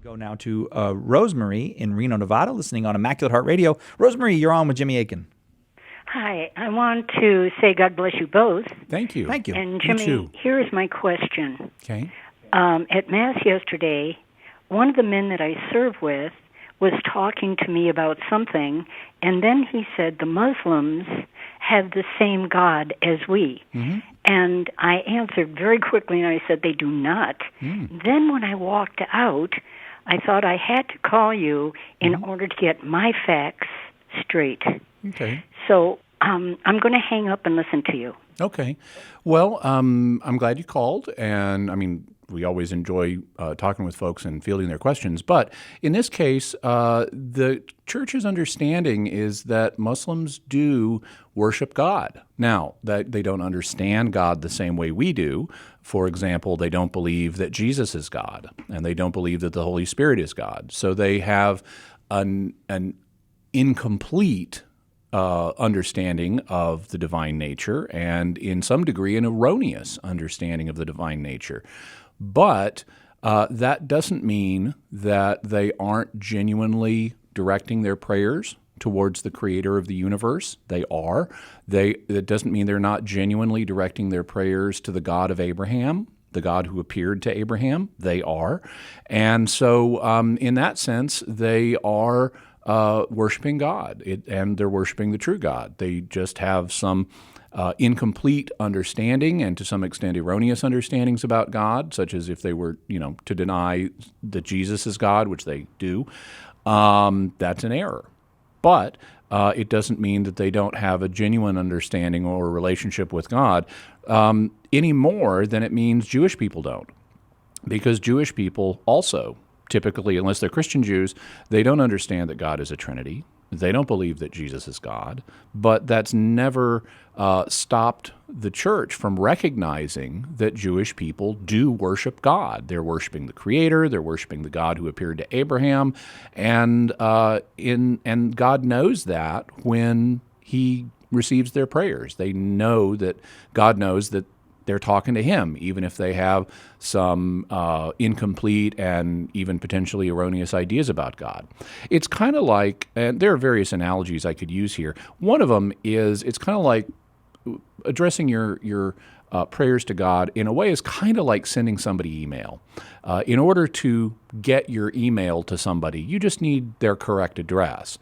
Go now to Rosemary in Reno, Nevada, listening on Immaculate Heart Radio. Rosemary, you're on with Jimmy Akin. Hi, I want to say God bless you both. Thank you. Thank you. And Jimmy, here is my question. Okay. At Mass yesterday, one of the men that I serve with was talking to me about something, and then he said the Muslims have the same God as we. Mm-hmm. And I answered very quickly, and I said they do not. Then when I walked out, I thought I had to call you in order to get my facts straight. Okay. So I'm going to hang up and listen to you. Okay. Well, I'm glad you called, and I mean, we always enjoy talking with folks and fielding their questions. But in this case, the church's understanding is that Muslims do worship God. Now, that they don't understand God the same way we do. For example, they don't believe that Jesus is God, and they don't believe that the Holy Spirit is God. So they have an incomplete understanding of the divine nature, and in some degree an erroneous understanding of the divine nature. But that doesn't mean that they aren't genuinely directing their prayers towards the creator of the universe. They are. That doesn't mean they're not genuinely directing their prayers to the God of Abraham, the God who appeared to Abraham. They are. And so in that sense, they are worshiping God, and they're worshiping the true God. They just have some incomplete understanding and to some extent erroneous understandings about God, such as if they were, to deny that Jesus is God, which they do, that's an error. But it doesn't mean that they don't have a genuine understanding or relationship with God any more than it means Jewish people don't. Because Jewish people also, typically, unless they're Christian Jews, they don't understand that God is a Trinity. They don't believe that Jesus is God, but that's never stopped the church from recognizing that Jewish people do worship God. They're worshiping the Creator. They're worshiping the God who appeared to Abraham, and God knows that when He receives their prayers. They know that God knows that they're talking to Him, even if they have some incomplete and even potentially erroneous ideas about God. It's kind of like, and there are various analogies I could use here. One of them is, it's kind of like addressing your prayers to God in a way is kind of like sending somebody email. In order to get your email to somebody, you just need their correct address.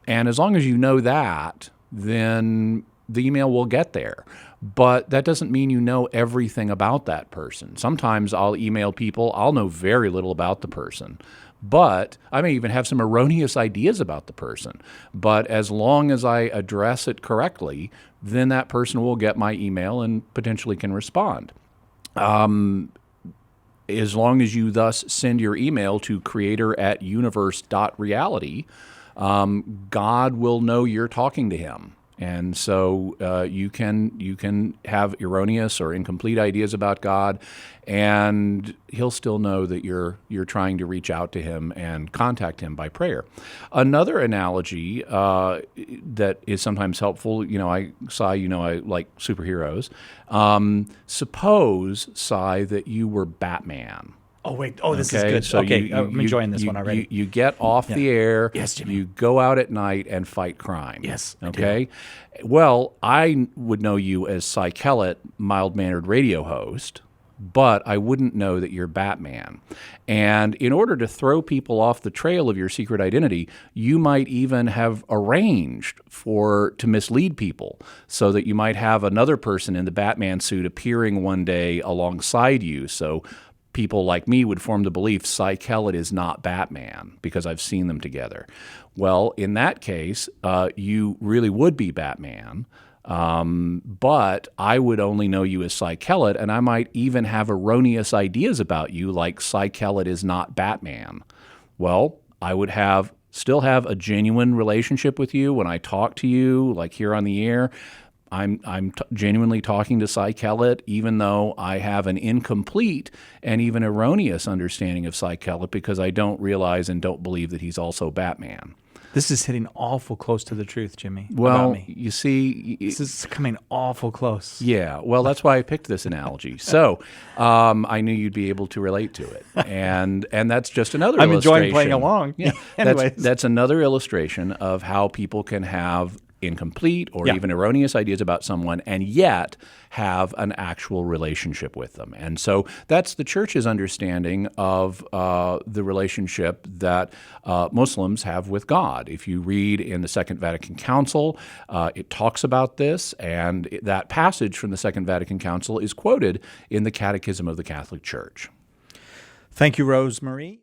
And as long as you know that, then the email will get there. But that doesn't mean you know everything about that person. Sometimes I'll email people, I'll know very little about the person, but I may even have some erroneous ideas about the person. But as long as I address it correctly, then that person will get my email and potentially can respond. As long as you thus send your email to creator@universe.reality, God will know you're talking to Him. And so you can have erroneous or incomplete ideas about God, and He'll still know that you're trying to reach out to Him and contact Him by prayer. Another analogy that is sometimes helpful, I like superheroes. Suppose, Cy, that you were Batman. Oh, wait. Oh, this is good. So okay, I'm enjoying this one already. You get off the air. Yes, Jimmy. You go out at night and fight crime. Yes, I okay? Well, I would know you as Cy Kellett, mild-mannered radio host, but I wouldn't know that you're Batman. And in order to throw people off the trail of your secret identity, you might even have arranged to mislead people so that you might have another person in the Batman suit appearing one day alongside you. So people like me would form the belief Cy Kellett is not Batman because I've seen them together. Well, in that case, you really would be Batman, but I would only know you as Cy Kellett, and I might even have erroneous ideas about you, like Cy Kellett is not Batman. Well, I would still have a genuine relationship with you when I talk to you, like here on the air. I'm genuinely talking to Cy Kellett, even though I have an incomplete and even erroneous understanding of Cy Kellett because I don't realize and don't believe that he's also Batman. This is hitting awful close to the truth, Jimmy. Well, about me. you see, This is coming awful close. yeah, well, that's why I picked this analogy. So I knew you'd be able to relate to it, and that's just another. I'm illustration. enjoying playing along. Yeah, Anyways. that's another illustration of how people can have incomplete or Yeah. even erroneous ideas about someone and yet have an actual relationship with them. And so that's the church's understanding of the relationship that Muslims have with God. If you read in the Second Vatican Council, it talks about this, and that passage from the Second Vatican Council is quoted in the Catechism of the Catholic Church. Thank you, Rosemarie.